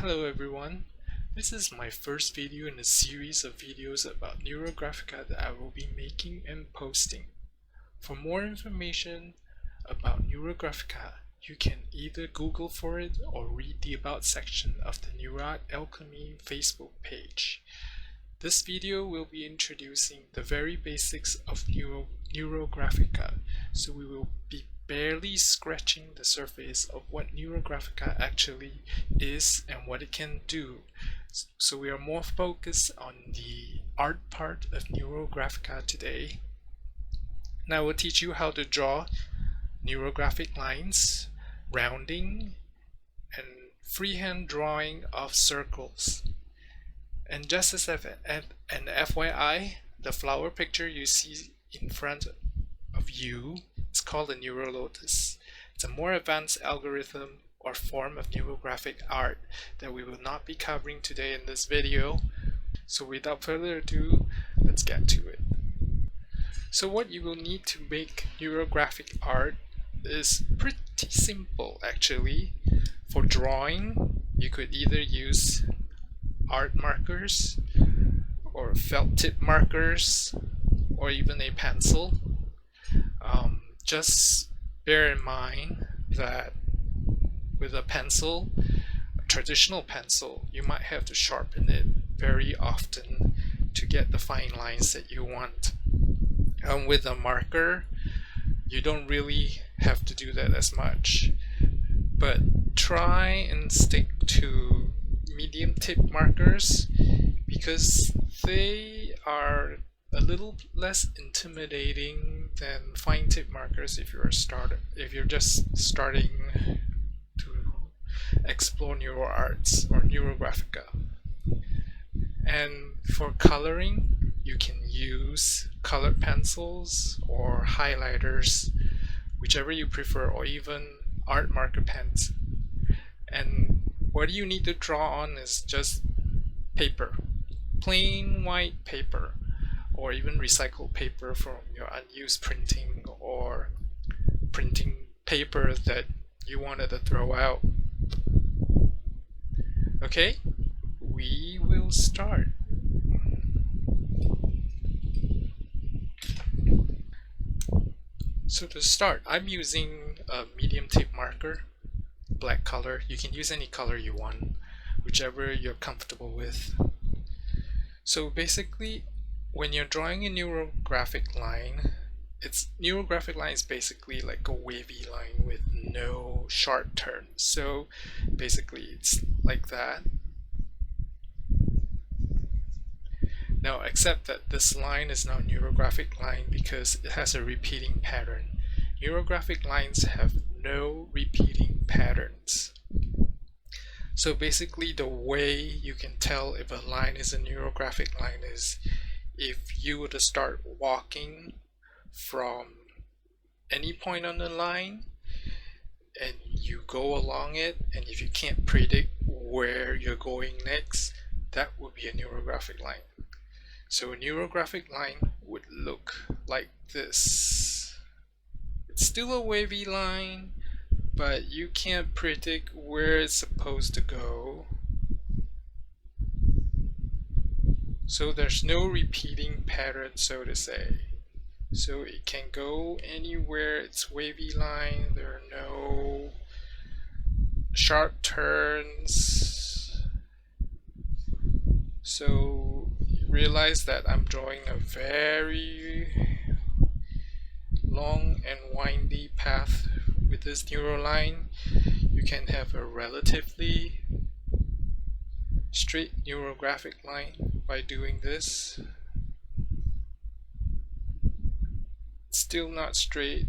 Hello everyone, this is my first video in a series of videos about Neurographica that I will be making and posting. For more information about Neurographica, you can either Google for it or read the About section of the Neuroart Alchemy Facebook page. This video will be introducing the very basics of Neurographica, so we will be barely scratching the surface of what Neurographica actually is and what it can do. So we are more focused on the art part of Neurographica today. Now I will teach you how to draw neurographic lines, rounding, and freehand drawing of circles. And just as an FYI, the flower picture you see in front of you is called a Neurolotus. It's a more advanced algorithm or form of neurographic art that we will not be covering today in this video. So without further ado, let's get to it. So what you will need to make neurographic art is pretty simple actually. For drawing, you could either use art markers or felt tip markers or even a pencil. Just bear in mind that with a pencil, a traditional pencil, you might have to sharpen it very often to get the fine lines that you want. With a marker, you don't really have to do that as much, but try and stick to medium tip markers because they are a little less intimidating than fine tip markers if you're just starting to explore Neuroarts or Neurographica. And for coloring, you can use colored pencils or highlighters, whichever you prefer, or even art marker pens. And what you need to draw on is just paper, plain white paper, or even recycled paper from your unused printing or printing paper that you wanted to throw out. Okay, we will start. So to start, I'm using a medium tip marker, black color. You can use any color you want, whichever you're comfortable with. So basically, when you're drawing a neurographic line, neurographic line is basically like a wavy line with no sharp turns. So basically it's like that. Now except that this line is now a neurographic line because it has a repeating pattern. Neurographic lines have no repeating patterns. So basically the way you can tell if a line is a neurographic line is if you were to start walking from any point on the line and you go along it, and if you can't predict where you're going next, that would be a neurographic line. So a neurographic line would look like this. It's still a wavy line, but you can't predict where it's supposed to go. So there's no repeating pattern, so to say. So it can go anywhere. It's wavy line. There are no sharp turns. So realize that I'm drawing a very long and windy path with this neuro line. You can have a relatively straight neurographic line by doing this. It's still not straight.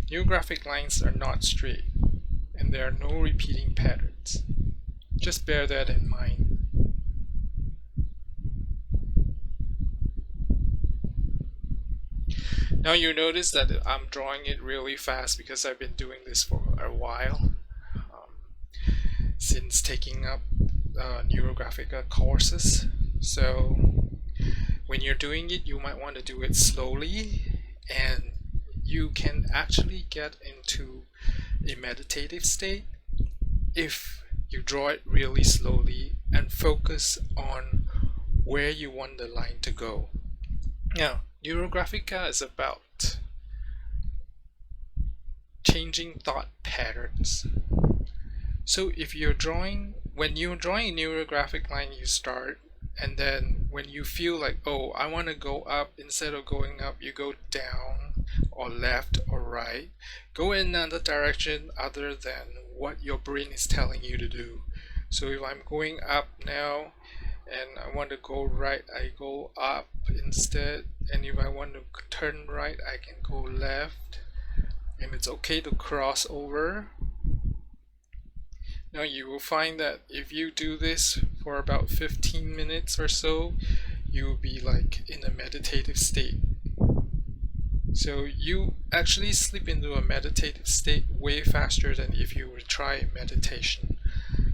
Neurographic lines are not straight, and there are no repeating patterns. Just bear that in mind. Now you notice that I'm drawing it really fast because I've been doing this for a while, since taking up Neurographica courses. So when you're doing it, you might want to do it slowly, and you can actually get into a meditative state if you draw it really slowly and focus on where you want the line to go. Now, Neurographica is about changing thought patterns. So if you're drawing, when you're drawing a neurographic line, you start, and then when you feel like, oh, I want to go up, instead of going up, you go down or left or right. Go in another direction other than what your brain is telling you to do. So if I'm going up now and I want to go right, I go up instead, and if I want to turn right, I can go left, and it's okay to cross over. Now you will find that if you do this for about 15 minutes or so, you will be like in a meditative state. So you actually slip into a meditative state way faster than if you would try meditation.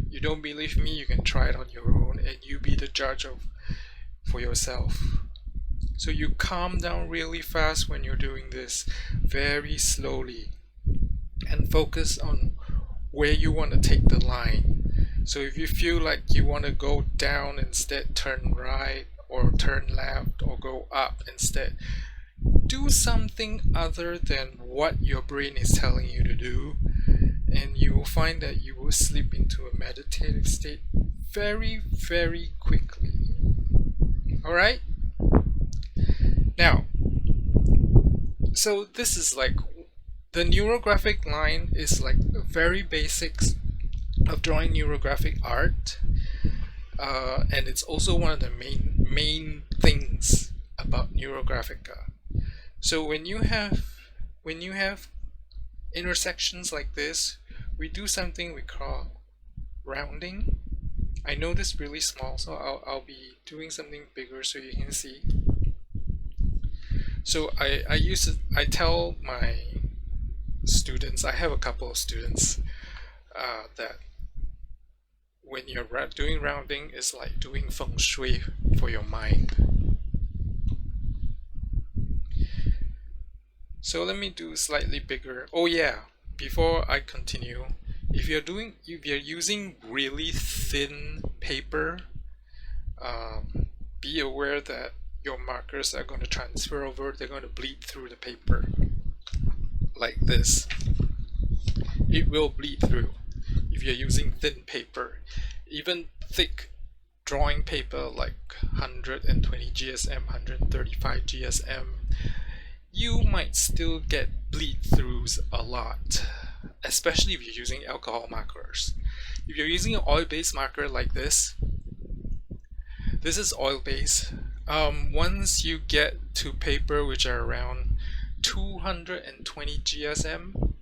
You don't believe me, you can try it on your own and you be the judge for yourself. So you calm down really fast when you're doing this, very slowly, and focus on where you want to take the line. So if you feel like you want to go down instead, turn right, or turn left, or go up instead, do something other than what your brain is telling you to do, and you will find that you will slip into a meditative state very, very quickly. Alright? Now, so this is like, the neurographic line is like very basics of drawing neurographic art, and it's also one of the main things about Neurographica. So when you have intersections like this, we do something we call rounding. I know this is really small, so I'll be doing something bigger so you can see. So I tell my students, I have a couple of students, that when you're doing rounding, it's like doing feng shui for your mind. So let me do slightly bigger. Oh yeah, before I continue, if you're using really thin paper, be aware that your markers are going to transfer over, they're going to bleed through the paper. Like this. It will bleed through if you're using thin paper. Even thick drawing paper like 120 GSM, 135 GSM, you might still get bleed throughs a lot, especially if you're using alcohol markers. If you're using an oil-based marker like this is oil-based. Once you get to paper which are around 220 GSM,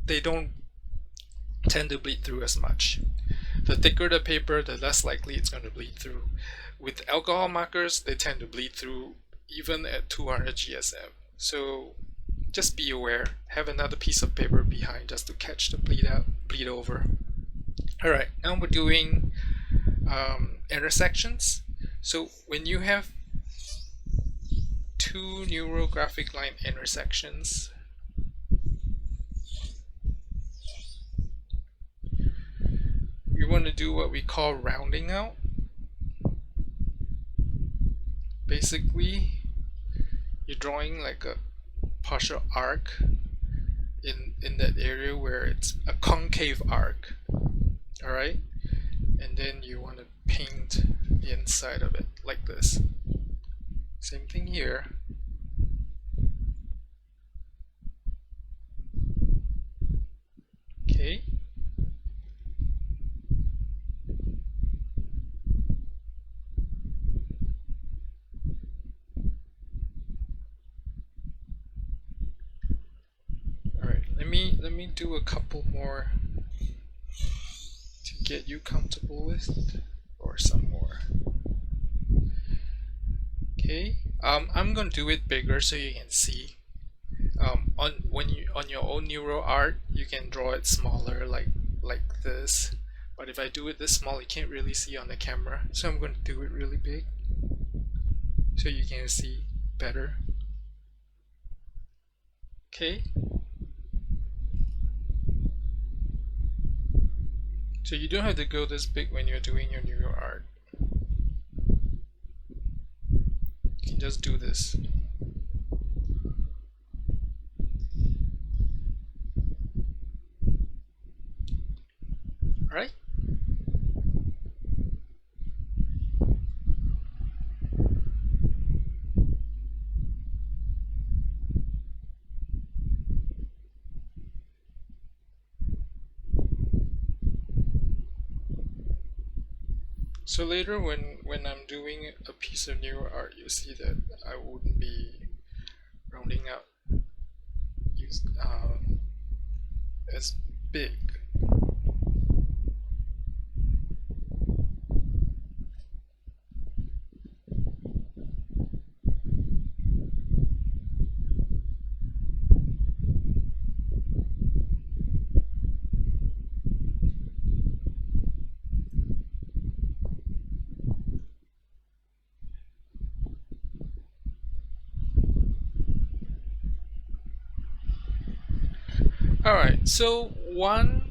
they don't tend to bleed through as much. The thicker the paper, the less likely it's going to bleed through. With alcohol markers, they tend to bleed through even at 200 GSM. So just be aware, have another piece of paper behind just to catch the bleed over. Alright, now we're doing intersections. So when you have two neurographic line intersections, we want to do what we call rounding out. Basically, you're drawing like a partial arc in that area where it's a concave arc. Alright? And then you want to paint the inside of it like this. Same thing here. Okay. Alright, let me do a couple more to get you comfortable with, or some more. Okay, I'm gonna do it bigger so you can see. On your own Neuroart, you can draw it smaller, like this. But if I do it this small, you can't really see on the camera. So I'm going to do it really big, so you can see better. Okay. So you don't have to go this big when you're doing your Neuroart. You can just do this. Alright? So later when I'm doing a piece of Neuroart, you see that I wouldn't be rounding out as big. Alright, so one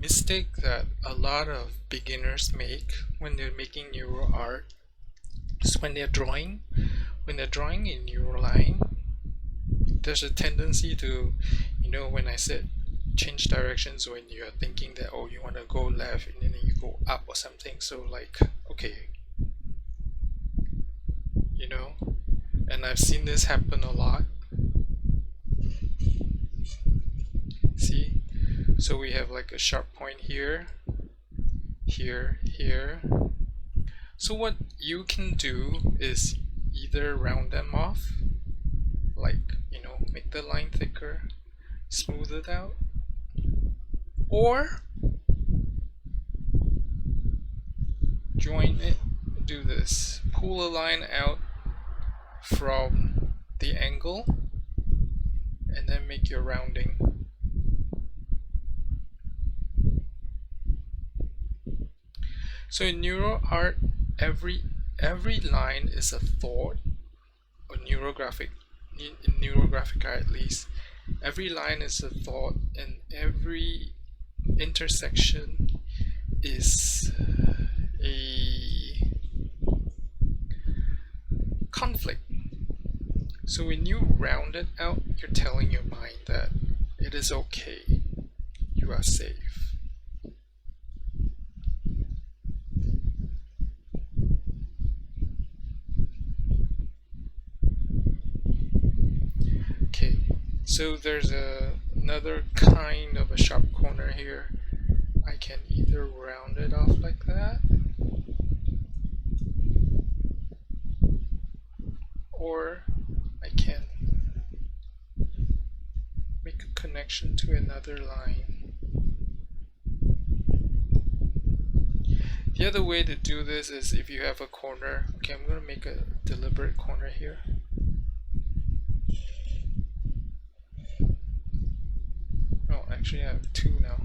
mistake that a lot of beginners make when they're making Neuroart is when they're drawing in Neuroline, there's a tendency to, when I said change directions, when you're thinking that, oh, you want to go left and then you go up or something, so like, okay, and I've seen this happen a lot. See, so we have like a sharp point here, here. So what you can do is either round them off, like, make the line thicker, smooth it out, or join it, do this, pull a line out from the angle and then make your rounding. So in Neuroart, every line is a thought, or neurographic, in Neurographica at least, every line is a thought, and every intersection is a conflict. So when you round it out, you're telling your mind that it is okay, you are safe. Okay, so there's another kind of a sharp corner here. I can either round it off like that, or I can make a connection to another line. The other way to do this is if you have a corner. Okay, I'm going to make a deliberate corner here. Actually, I have two now.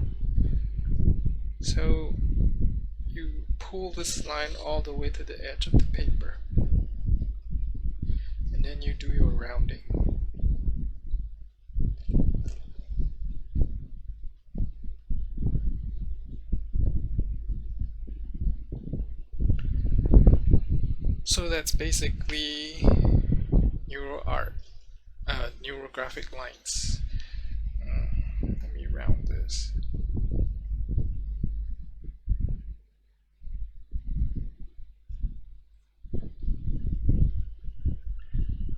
So you pull this line all the way to the edge of the paper, and then you do your rounding. So that's basically Neuroart, neurographic lines. Let me round this.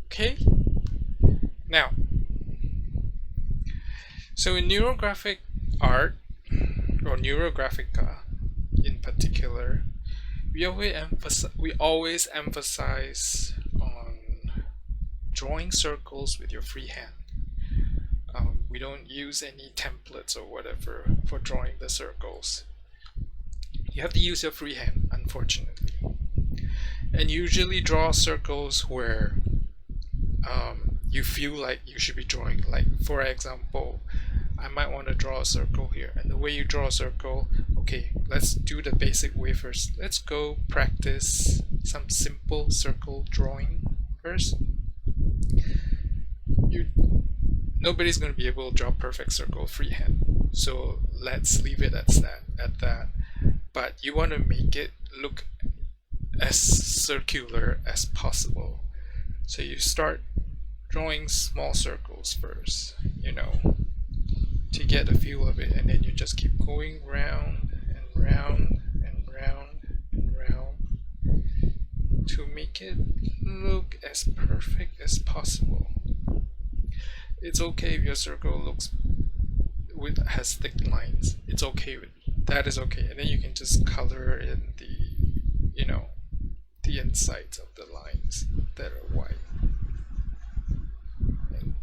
Okay, now, so in neurographic art, or Neurographica in particular, we always emphasize on drawing circles with your free hand. We don't use any templates or whatever for drawing the circles. You have to use your free hand, unfortunately. And usually draw circles where you feel like you should be drawing. Like, for example, I might want to draw a circle here. And the way you draw a circle, okay, let's do the basic way first. Let's go practice some simple circle drawing first. Nobody's going to be able to draw perfect circle freehand. So let's leave it at that. But you want to make it look as circular as possible. So you start drawing small circles first, you know, to get a feel of it, and then you just keep going round and round and round and round to make it look as perfect as possible. It's okay if your circle has thick lines. It's okay with that, is okay, and then you can just color in the, you know, the insides of the lines that are white. And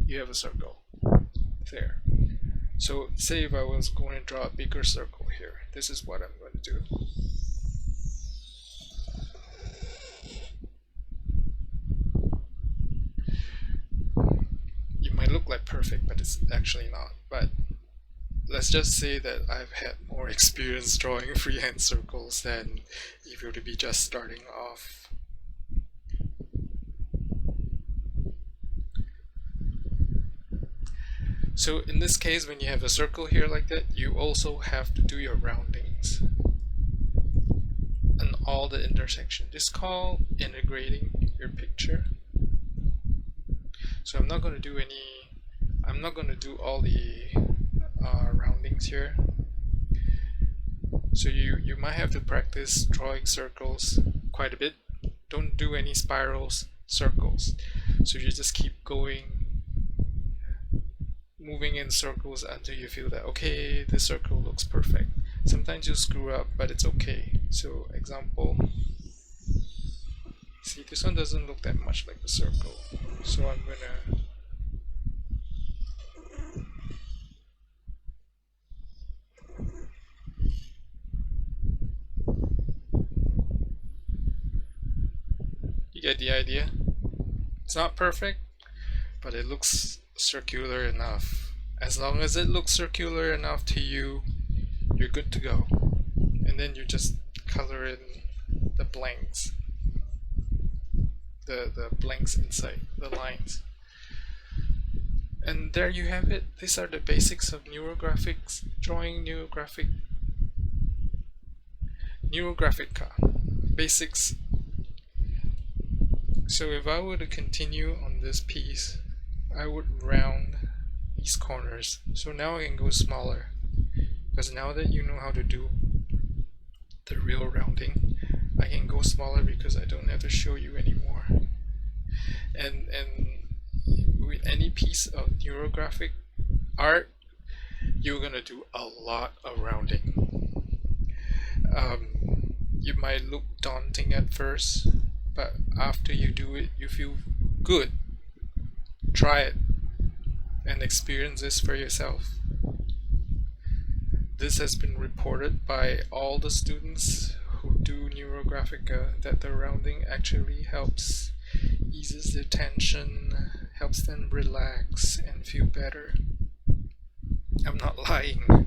you have a circle there. So say if I was going to draw a bigger circle here, this is what I'm going to do. You might look like perfect, but it's actually not. But let's just say that I've had more experience drawing freehand circles than if you were to be just starting off. So in this case, when you have a circle here like that, you also have to do your roundings and all the intersection. This is called integrating your picture. So I'm not going to do all the roundings here. So you might have to practice drawing circles quite a bit. Don't do any spirals, circles. So you just keep going, moving in circles until you feel that, okay, this circle looks perfect. Sometimes you screw up, but it's okay. So example, see, this one doesn't look that much like a circle. So I'm gonna get the idea. It's not perfect, but it looks circular enough. As long as it looks circular enough to you, you're good to go. And then you just color in the blanks, the blanks inside the lines. And there you have it. These are the basics of neurographics, drawing neurographica basics. So if I were to continue on this piece, I would round these corners. So now I can go smaller, because now that you know how to do the real rounding, I can go smaller because I don't have to show you anymore. And with any piece of neurographic art, you're gonna do a lot of rounding. You might look daunting at first, but after you do it, you feel good. Try it and experience this for yourself. This has been reported by all the students who do neurographica, that the rounding actually helps, eases their tension, helps them relax and feel better. I'm not lying.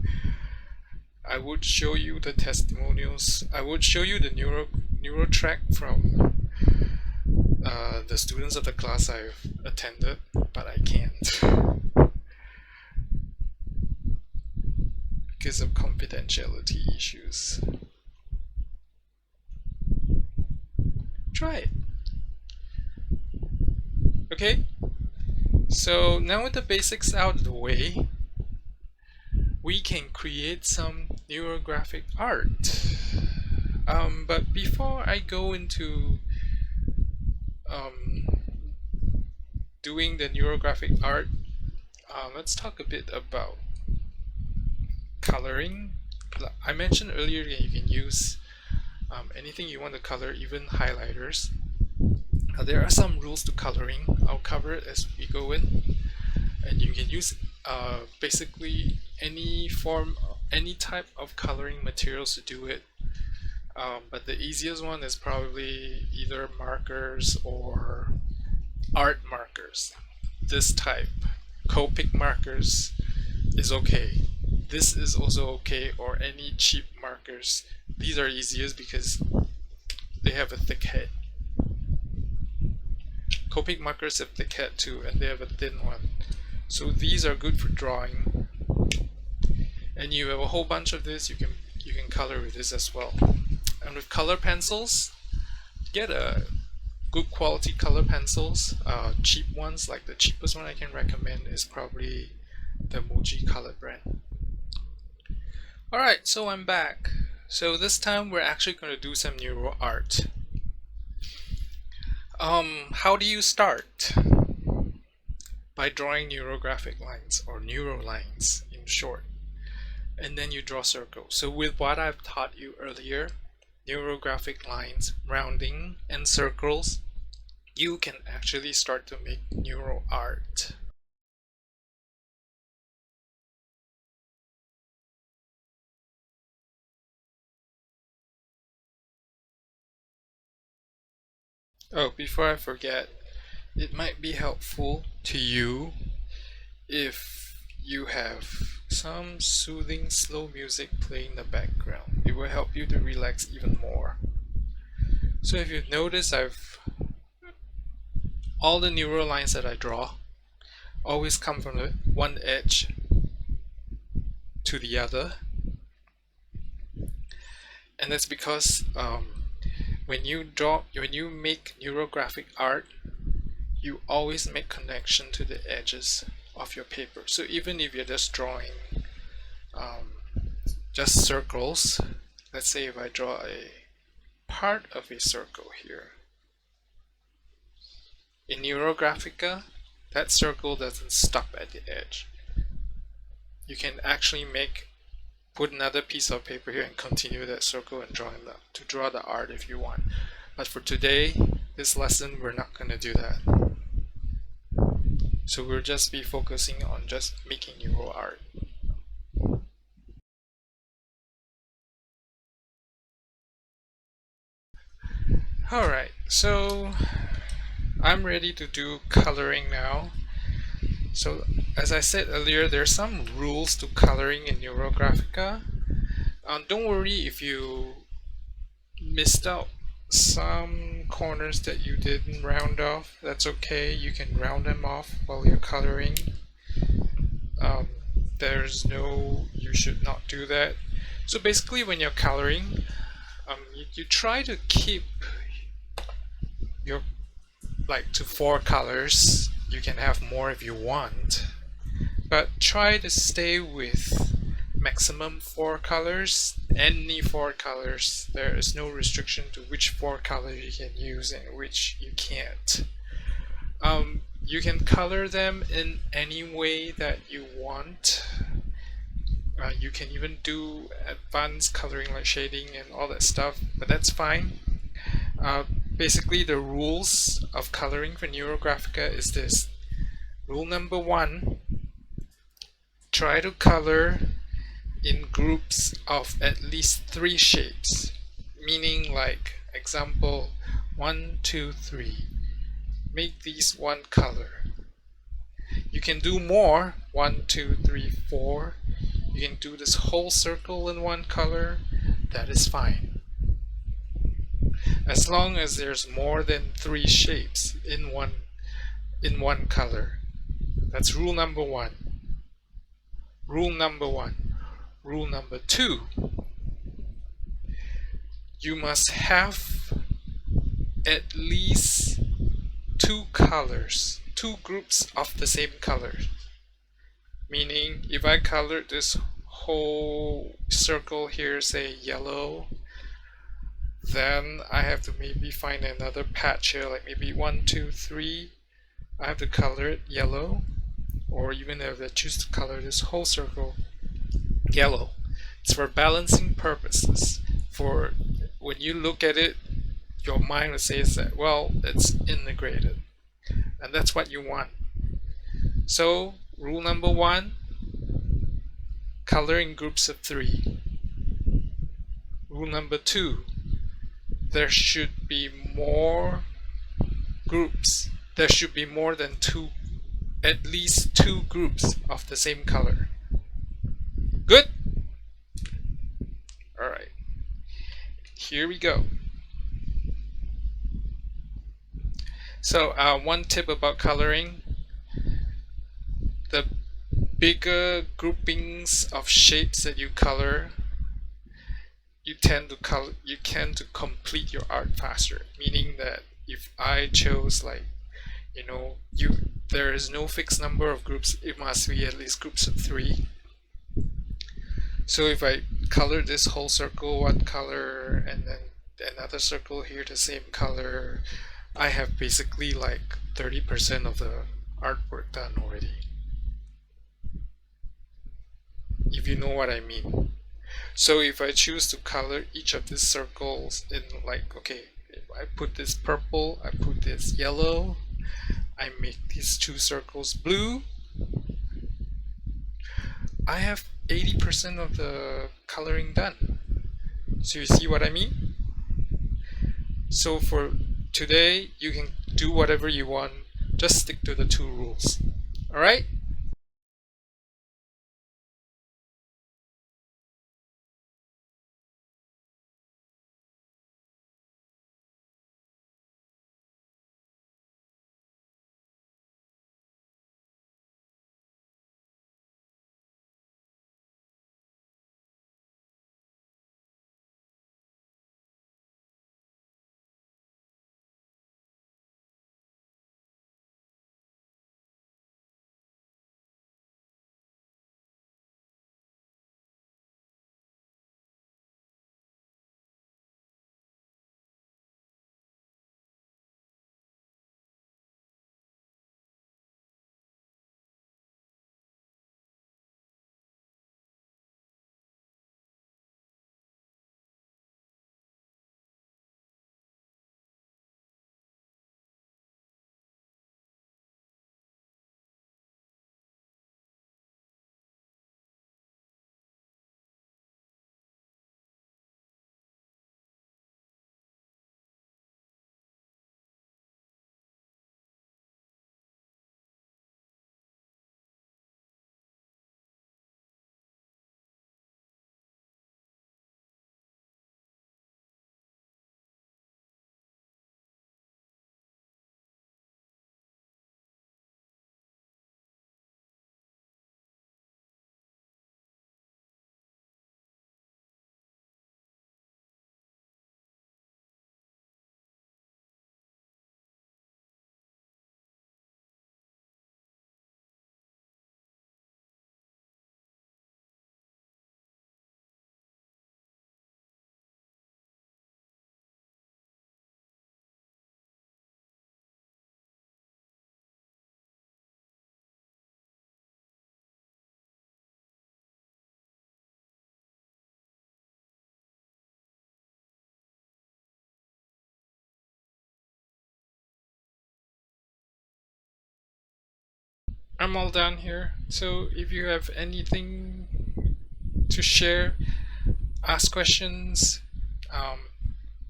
I would show you the testimonials. I would show you the neuro track from the students of the class I've attended, but I can't because of confidentiality issues. Try it. Okay? So now with the basics out of the way, we can create some neurographic art. But before I go into doing the neurographic art, let's talk a bit about coloring. I mentioned earlier that you can use anything you want to color, even highlighters. There are some rules to coloring. I'll cover it as we go in, and you can use basically any type of coloring materials to do it. But the easiest one is probably either markers or art markers. This type, Copic markers, is okay. This is also okay, or any cheap markers. These are easiest because they have a thick head. Copic markers have thick head too, and they have a thin one. So these are good for drawing, and you have a whole bunch of this. You can color with this as well. And with color pencils, get a good quality color pencils. Cheap ones, like the cheapest one I can recommend is probably the Muji color brand. Alright, so I'm back. So this time we're actually going to do some Neuroart. How do you start? By drawing neurographic lines, or neuro lines in short. And then you draw circles. So with what I've taught you earlier, neurographic lines, rounding, and circles, you can actually start to make Neuroart. Oh, before I forget, it might be helpful to you if you have some soothing slow music playing in the background. It will help you to relax even more. So if you've noticed, all the neural lines that I draw always come from the one edge to the other, and that's because when you make neurographic art, you always make connection to the edges of your paper. So even if you're just drawing just circles, let's say if I draw a part of a circle here, in Neurographica, that circle doesn't stop at the edge. You can actually put another piece of paper here and continue that circle and draw the art if you want. But for today, this lesson, we're not going to do that. So we'll just be focusing on just making Neuroart. Alright, so I'm ready to do coloring now. So as I said earlier, there's some rules to coloring in Neurographica. Don't worry if you missed out some corners that you didn't round off. That's okay, you can round them off while you're coloring. You should not do that. So basically when you're coloring, you try to keep your to 4 colors. You can have more if you want, but try to stay with maximum 4 colors, any 4 colors. There is no restriction to which 4 colors you can use and which you can't. You can color them in any way that you want. You can even do advanced coloring like shading and all that stuff, but that's fine. Basically the rules of coloring for Neurographica is this. Rule number 1, try to color in groups of at least 3 shapes, meaning like example 1, 2, 3. Make these one color. You can do more, 1, 2, 3, 4. You can do this whole circle in one color. That is fine. As long as there's more than 3 shapes in one color. That's rule number 1. Rule number 1. Rule number 2. You must have at least 2 colors, 2 groups of the same color. Meaning, if I colored this whole circle here, say yellow, then I have to maybe find another patch here, like maybe 1, 2, 3. I have to color it yellow, or even if I choose to color this whole circle yellow. It's for balancing purposes. For when you look at it, your mind will say that, well, it's integrated, and that's what you want. So rule number 1, color in groups of 3. Rule number 2, there should be more groups. There should be more than 2, at least 2 groups of the same color. Good? Alright, here we go. So one tip about coloring, the bigger groupings of shapes that you color, you tend to complete your art faster. Meaning that if I chose, like, there is no fixed number of groups, it must be at least groups of 3. So if I color this whole circle one color and then another circle here the same color, I have basically like 30% of the artwork done already, if you know what I mean. So if I choose to color each of these circles in, like, okay, if I put this purple, I put this yellow, I make these 2 circles blue, I have 80% of the coloring done. So you see what I mean? So for today, you can do whatever you want, just stick to the 2 rules. Alright? I'm all done here. So if you have anything to share, ask questions,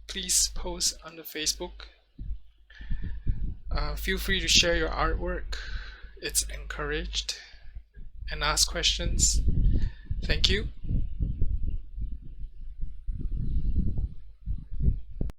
please post on the Facebook. Feel free to share your artwork. It's encouraged. And ask questions. Thank you.